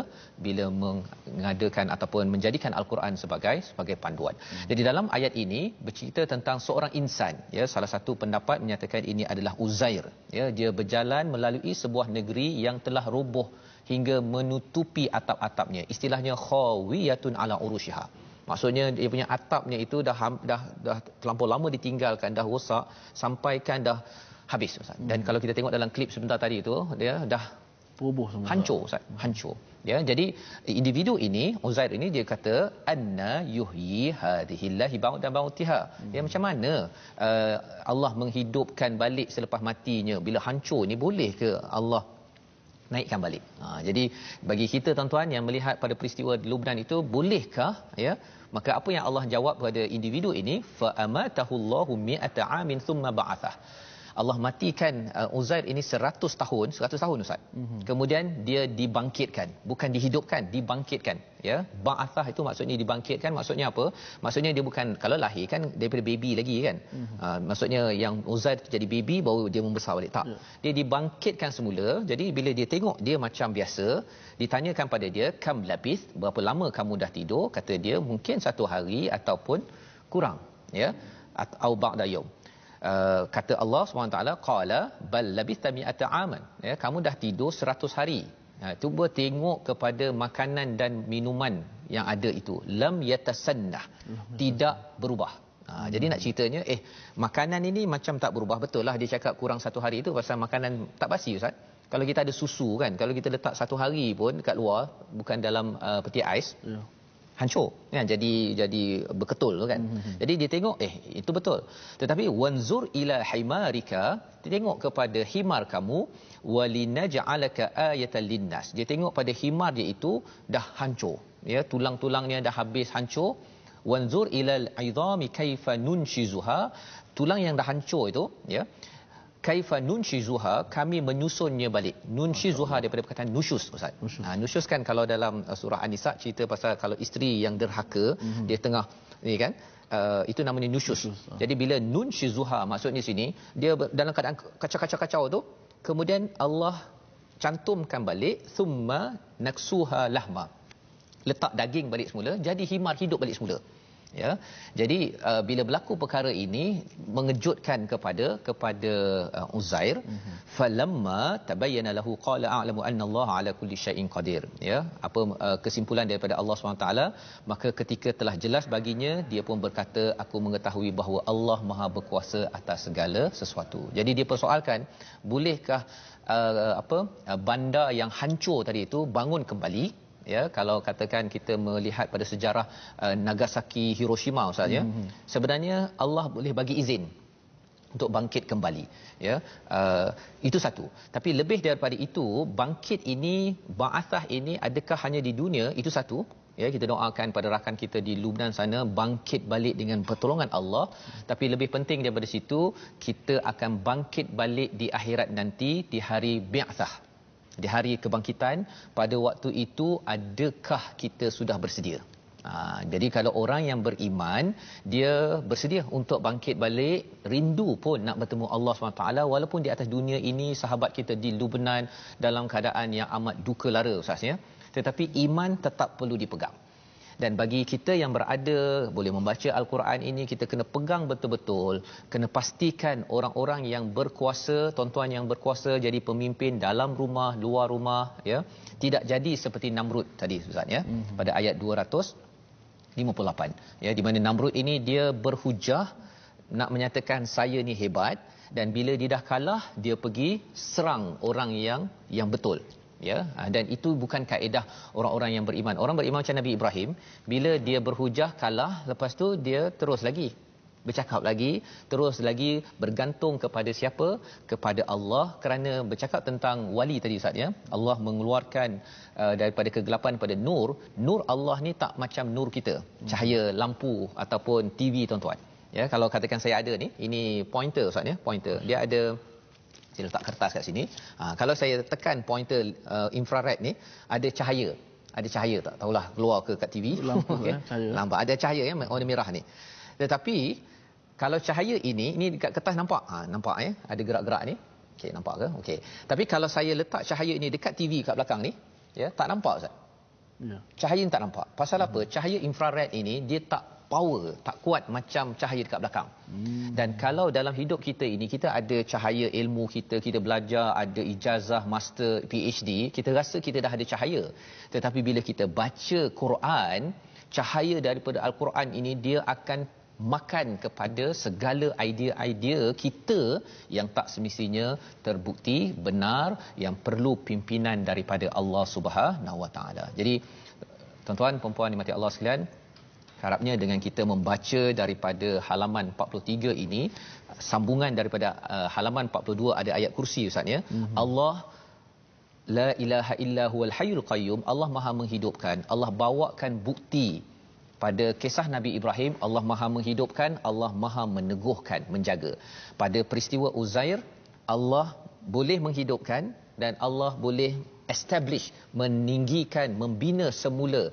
mengadakan ataupun menjadikan Al-Quran sebagai panduan. Jadi dalam ayat ini bercerita tentang seorang insan, ya. Salah satu pendapat menyatakan ini adalah Uzair, ya. Dia berjalan melalui sebuah negeri yang telah roboh hingga menutupi atap-atapnya. Istilahnya khawiyatun ala urushiha. Maksudnya dia punya atapnya itu dah terlampau lama ditinggalkan, dah rosak, sampaikan dah habis Ustaz. Dan kalau kita tengok dalam klip sebentar tadi itu, dia dah roboh semua, hancur Ustaz, hancur. Ya, jadi individu ini, Uzair ini, dia kata anna yuhyi hadhihi ba'da mautiha. Ya, macam mana Allah menghidupkan balik selepas matinya? Bila hancur ni boleh ke Allah naikkan balik? Jadi bagi kita tuan-tuan yang melihat pada peristiwa di Lubnan itu, bolehkah, ya? Maka apa yang Allah jawab kepada individu ini, fa amatahullahu mi'ata amin thumma ba'athah. Allah matikan Uzair ini 100 tahun Ustaz. Kemudian dia dibangkitkan, bukan dihidupkan, dibangkitkan, ya. Ba'athah itu maksudnya dibangkitkan, maksudnya apa? Maksudnya dia bukan, kalau lahir kan daripada baby lagi kan. Maksudnya yang Uzair jadi baby baru dia membesar balik, tak. Dia dibangkitkan semula. Jadi bila dia tengok dia macam biasa, ditanyakan pada dia, kam labith, berapa lama kamu dah tidur? Kata dia mungkin 1 hari ataupun kurang, ya, atau ba'da yaum. Kata Allah SWT, qala bal labithta mi'ata aman, ya, kamu dah tidur 100 hari. Cuba tengok kepada makanan dan minuman yang ada itu, lam yatasannah, tidak berubah. Jadi nak ceritanya makanan ini macam tak berubah. Betul lah dia cakap kurang 1 hari itu pasal makanan tak basi Ustaz. Kalau kita ada susu kan, kalau kita letak 1 hari pun kat luar, bukan dalam peti ais, hancur kan, jadi berketul kan. Jadi dia tengok itu betul, tetapi wanzur ila himarika, dia tengok kepada himar kamu, walinaj'alaka ayatan linnas, dia tengok pada himar dia itu dah hancur, ya, tulang-tulangnya dah habis hancur. Wanzur ilal idhami kaifa nunshizuha, tulang yang dah hancur itu, ya, kaifa nunshizuha, kami menyusunnya balik. Nunshizuha daripada perkataan nusyus Ustaz. Nusyus kan kalau dalam surah An-Nisa cerita pasal kalau isteri yang derhaka, dia tengah ni kan, itu namanya nusyus. Jadi bila nunshizuha maksudnya sini dia dalam keadaan kacau-kacau tu, kemudian Allah cantumkan balik, thumma naksuha lahma, letak daging balik semula, jadi himar hidup balik semula. Ya, jadi bila berlaku perkara ini mengejutkan kepada Uzair, falamma tabayyana lahu qala a'lamu anna Allah ala kulli syai'in qadir. Ya, apa kesimpulan daripada Allah SWT, maka ketika telah jelas baginya, dia pun berkata, aku mengetahui bahawa Allah Maha berkuasa atas segala sesuatu. Jadi dia persoalkan, bolehkah bandar yang hancur tadi itu bangun kembali? Ya, kalau katakan kita melihat pada sejarah Nagasaki, Hiroshima ustaz, ya, sebenarnya Allah boleh bagi izin untuk bangkit kembali, ya. Itu satu. Tapi lebih daripada itu, bangkit ini, ba'athah ini, adakah hanya di dunia? Itu satu. Ya, kita doakan pada rakan kita di Lubnan sana bangkit balik dengan pertolongan Allah. Tapi lebih penting daripada situ, kita akan bangkit balik di akhirat nanti, di hari bi'athah, di hari kebangkitan. Pada waktu itu, adakah kita sudah bersedia? Jadi kalau orang yang beriman, dia bersedia untuk bangkit balik, rindu pun nak bertemu Allah SWT, walaupun di atas dunia ini sahabat kita di Lubnan dalam keadaan yang amat duka lara ustaz, ya. Tetapi iman tetap perlu dipegang. Dan bagi kita yang berada boleh membaca Al-Quran ini, kita kena pegang betul-betul, kena pastikan orang-orang yang berkuasa, tuan-tuan yang berkuasa jadi pemimpin dalam rumah, luar rumah, ya, tidak jadi seperti Namrud tadi ustaz, ya, pada ayat 258, ya, di mana Namrud ini dia berhujah nak menyatakan saya ni hebat, dan bila dia dah kalah, dia pergi serang orang yang betul. Ya, dan itu bukan kaedah orang-orang yang beriman. Orang beriman macam Nabi Ibrahim, bila dia berhujah kalah, lepas tu dia terus lagi bercakap lagi, terus lagi bergantung kepada siapa? Kepada Allah, kerana bercakap tentang wali tadi ustaz, ya. Allah mengeluarkan daripada kegelapan pada nur. Nur Allah ni tak macam nur kita, cahaya lampu ataupun TV tuan-tuan. Ya, kalau katakan saya ada ni, ini pointer ustaz, ya, pointer. Dia ada, saya letak kertas kat sini. Kalau saya tekan pointer infrared ni, ada cahaya. Ada cahaya tak? Tahulah keluar ke kat TV. Lampu, okay. Cahaya. Lampu ada cahaya, ya, warna merah ni. Tetapi kalau cahaya ini dekat kertas nampak? Nampak, ya? Ada gerak-gerak ni. Okey, nampak ke? Okey. Tapi kalau saya letak cahaya ini dekat TV kat belakang ni, ya, tak nampak ustaz. Ya. Cahaya ni tak nampak. Pasal apa? Cahaya infrared ini dia tak power, tak kuat macam cahaya dekat belakang. Dan kalau dalam hidup kita ini, kita ada cahaya ilmu kita, kita belajar, ada ijazah master, PhD, kita rasa kita dah ada cahaya. Tetapi bila kita baca Quran, cahaya daripada Al-Quran ini dia akan makan kepada segala idea-idea kita yang tak semestinya terbukti benar, yang perlu pimpinan daripada Allah Subhanahu Wa Taala. Jadi tuan-tuan puan-puan dimati Allah sekalian, harapnya dengan kita membaca daripada halaman 43 ini, sambungan daripada halaman 42 ada ayat kursi ustaz, ya. Allah la ilaha illa huwal hayyul qayyum, Allah Maha menghidupkan. Allah bawakan bukti pada kisah Nabi Ibrahim, Allah Maha menghidupkan, Allah Maha meneguhkan, menjaga. Pada peristiwa Uzair, Allah boleh menghidupkan dan Allah boleh establish, meninggikan, membina semula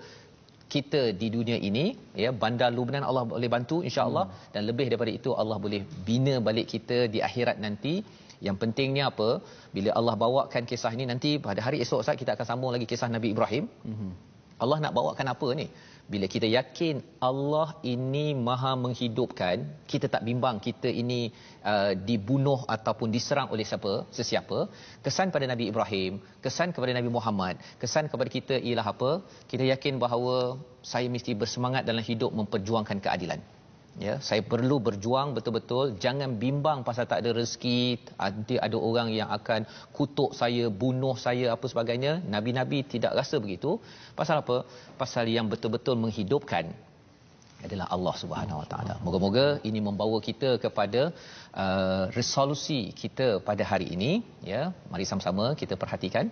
kita di dunia ini, ya. Bandar Lubnan Allah boleh bantu insya-Allah, dan lebih daripada itu Allah boleh bina balik kita di akhirat nanti. Yang pentingnya apa? Bila Allah bawakan kisah ini, nanti pada hari esok Ustaz kita akan sambung lagi kisah Nabi Ibrahim. Allah nak bawakan apa ni? Bila kita yakin Allah ini Maha menghidupkan, kita tak bimbang kita ini dibunuh ataupun diserang oleh sesiapa. Kesan pada Nabi Ibrahim, kesan kepada Nabi Muhammad, kesan kepada kita ialah apa? Kita yakin bahawa saya mesti bersemangat dalam hidup memperjuangkan keadilan. Ya, saya perlu berjuang betul-betul, jangan bimbang pasal tak ada rezeki, ada orang yang akan kutuk saya, bunuh saya, apa sebagainya. Nabi-nabi tidak rasa begitu. Pasal apa? Pasal yang betul-betul menghidupkan adalah Allah Subhanahu Wa Taala. Moga-moga ini membawa kita kepada resolusi kita pada hari ini, ya. Mari sama-sama kita perhatikan.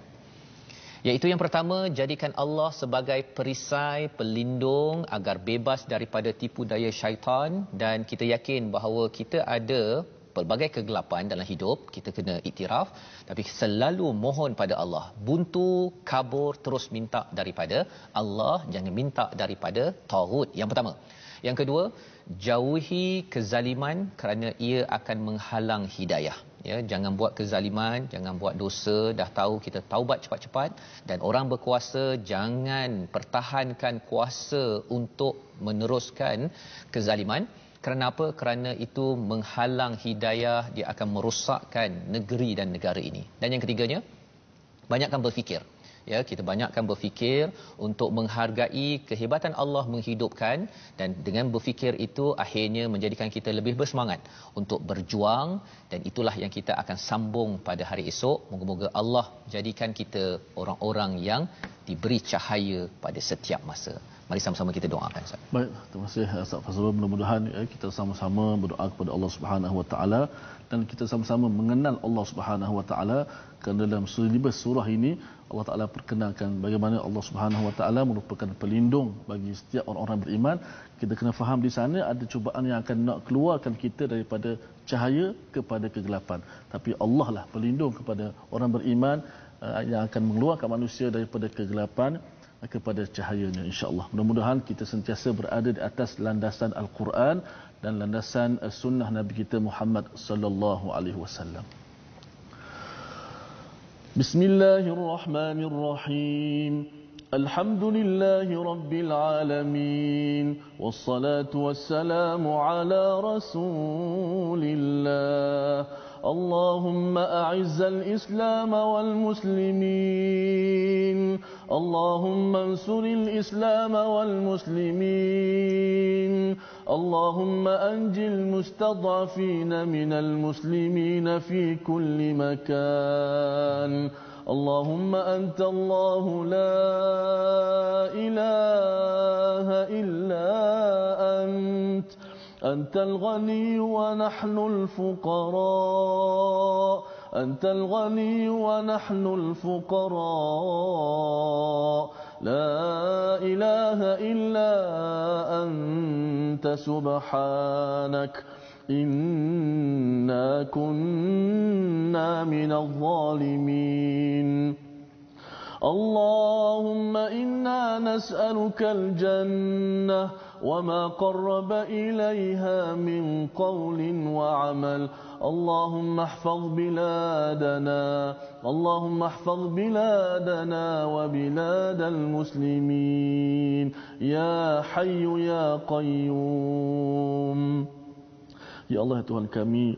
Iaitu yang pertama, jadikan Allah sebagai perisai pelindung agar bebas daripada tipu daya syaitan, dan kita yakin bahawa kita ada pelbagai kegelapan dalam hidup, kita kena iktiraf, tapi selalu mohon pada Allah. Buntu, kabur, terus minta daripada Allah, jangan minta daripada taghut. Yang pertama. Yang kedua, jauhi kezaliman kerana ia akan menghalang hidayah. Ya, jangan buat kezaliman, jangan buat dosa, dah tahu kita taubat cepat-cepat, dan orang berkuasa jangan pertahankan kuasa untuk meneruskan kezaliman. Kerana apa? Kerana itu menghalang hidayah, dia akan merosakkan negeri dan negara ini. Dan yang ketiganya, banyakkan berfikir. Ya, kita banyakkan berfikir untuk menghargai kehebatan Allah menghidupkan, dan dengan berfikir itu akhirnya menjadikan kita lebih bersemangat untuk berjuang, dan itulah yang kita akan sambung pada hari esok. Moga-moga Allah jadikan kita orang-orang yang diberi cahaya pada setiap masa. Mari sama-sama kita doakan, Ustaz. Baik, terima kasih Ustaz Fazrul. Mudah-mudahan kita sama-sama berdoa kepada Allah Subhanahu Wa Taala dan kita sama-sama mengenal Allah Subhanahu Wa Taala. Kerana dalam surah ini Allah Taala perkenalkan bagaimana Allah Subhanahu Wa Taala merupakan pelindung bagi setiap orang-orang beriman. Kita kena faham di sana ada cubaan yang akan nak keluarkan kita daripada cahaya kepada kegelapan. Tapi Allah lah pelindung kepada orang beriman yang akan mengeluarkan manusia daripada kegelapan kepada cahayanya, insya-Allah. Mudah-mudahan kita sentiasa berada di atas landasan Al-Quran dan landasan sunnah Nabi kita Muhammad sallallahu alaihi wasallam. Bismillahirrahmanirrahim. Alhamdulillahi rabbil alamin. Wassalatu wassalamu ala Rasulillah. اللهم أعز الإسلام والمسلمين اللهم انصر الإسلام والمسلمين اللهم أنج المستضعفين من المسلمين في كل مكان اللهم أنت الله لا إله إلا أنت أنت الغني ونحن الفقراء أنت الغني ونحن الفقراء لا إله إلا أنت سبحانك إنا كنا من الظالمين اللهم إنا نسألك الجنة وما قرب إليها من قول وعمل اللهم احفظ بلادنا اللهم احفظ بلادنا وبلاد المسلمين يا حي يا قيوم. Ya Allah, Tuhan kami,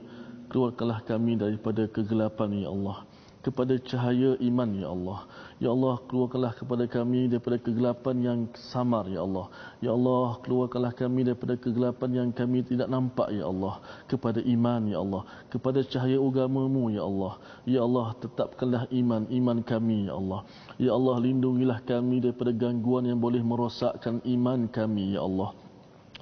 keluarkanlah kami daripada kegelapan, ya Allah, kepada cahaya iman, ya Allah. Ya Allah, keluarkanlah kepada kami daripada kegelapan yang samar, ya Allah. Ya Allah, keluarkanlah kami daripada kegelapan yang kami tidak nampak, ya Allah, kepada iman, ya Allah, kepada cahaya agama-Mu, ya Allah. Ya Allah, tetapkanlah iman kami, ya Allah. Ya Allah, lindungilah kami daripada gangguan yang boleh merosakkan iman kami, ya Allah.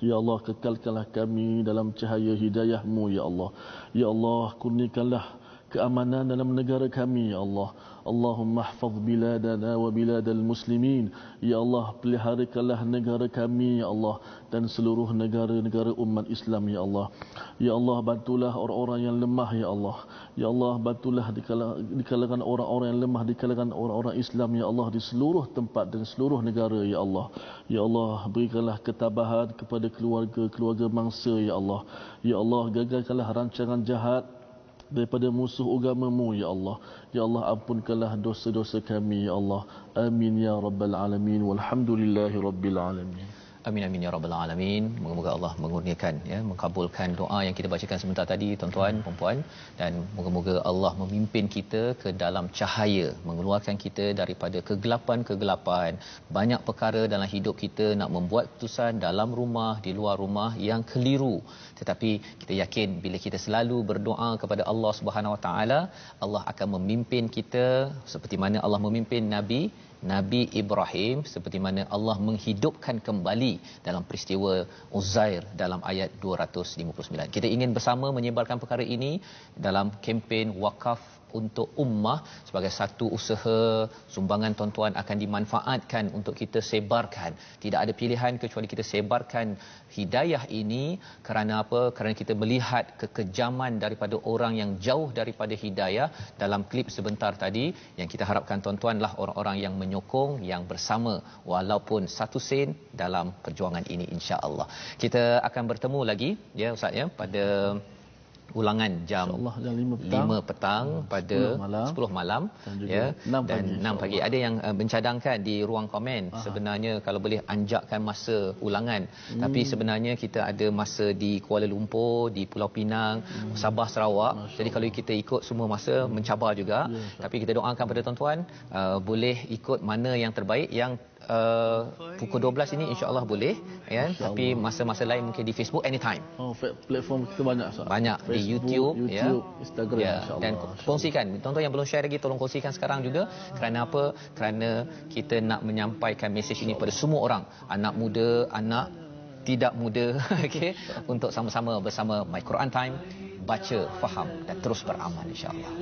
Ya Allah, kekalkanlah kami dalam cahaya hidayah-Mu, ya Allah. Ya Allah, kurniakanlah keamanan dalam negara kami, ya Allah. Allahumma ahfaz biladana wa biladal muslimin. Ya Allah, peliharakanlah negara kami, ya Allah, dan seluruh negara-negara umat Islam, ya Allah. Ya Allah, bantulah orang-orang yang lemah, ya Allah. Ya Allah, bantulah di kalangan orang-orang yang lemah, di kalangan orang-orang Islam, ya Allah, di seluruh tempat dan seluruh negara, ya Allah. Ya Allah, berikanlah ketabahan kepada keluarga mangsa, ya Allah. Ya Allah, gagalkanlah rancangan jahat daripada musuh agama-Mu, ya Allah. Ya Allah, ampunkanlah dosa-dosa kami, ya Allah. Amin ya rabbal alamin. Walhamdulillahi rabbil alamin. Amin amin ya rabbal alamin. Moga-moga Allah mengurniakan, ya, mengabulkan doa yang kita bacakan sebentar tadi, tuan-tuan, puan-puan, dan moga-moga Allah memimpin kita ke dalam cahaya, mengeluarkan kita daripada kegelapan-kegelapan. Banyak perkara dalam hidup kita nak membuat keputusan dalam rumah, di luar rumah yang keliru. Tetapi kita yakin bila kita selalu berdoa kepada Allah Subhanahu Wa Taala, Allah akan memimpin kita seperti mana Allah memimpin Nabi Ibrahim, seperti mana Allah menghidupkan kembali dalam peristiwa Uzair dalam ayat 259. Kita ingin bersama menyebarkan perkara ini dalam kempen wakaf untuk ummah sebagai satu usaha. Sumbangan tuan-tuan akan dimanfaatkan untuk kita sebarkan. Tidak ada pilihan kecuali kita sebarkan hidayah ini. Kerana apa? Kerana kita melihat kekejaman daripada orang yang jauh daripada hidayah dalam klip sebentar tadi. Yang kita harapkan tuan-tuanlah orang-orang yang menyokong, yang bersama walaupun satu sen dalam perjuangan ini, insya-Allah. Kita akan bertemu lagi ya Ustaz ya pada ulangan jam InsyaAllah jam 5 petang pada 10 malam ya, dan 6 pagi. Ada yang mencadangkan di ruang komen, sebenarnya kalau boleh anjakkan masa ulangan. Tapi sebenarnya kita ada masa di Kuala Lumpur, di Pulau Pinang, Sabah, Sarawak. Jadi kalau kita ikut semua masa mencabar juga. Tapi kita doakan pada tuan-tuan boleh ikut mana yang terbaik. Yang pukul 12 ini insya-Allah boleh ya, tapi masa-masa lain mungkin di Facebook anytime. Platform kita banyak banyak Facebook, di YouTube ya, Instagram ya, insya-Allah. dan kongsikan. Tuan-tuan yang belum share lagi tolong kongsikan sekarang juga. Kerana apa? Kerana kita nak menyampaikan mesej ini pada semua orang, anak muda, anak tidak muda okey, untuk sama-sama bersama My Quran Time, baca, faham dan terus beramal insya-Allah.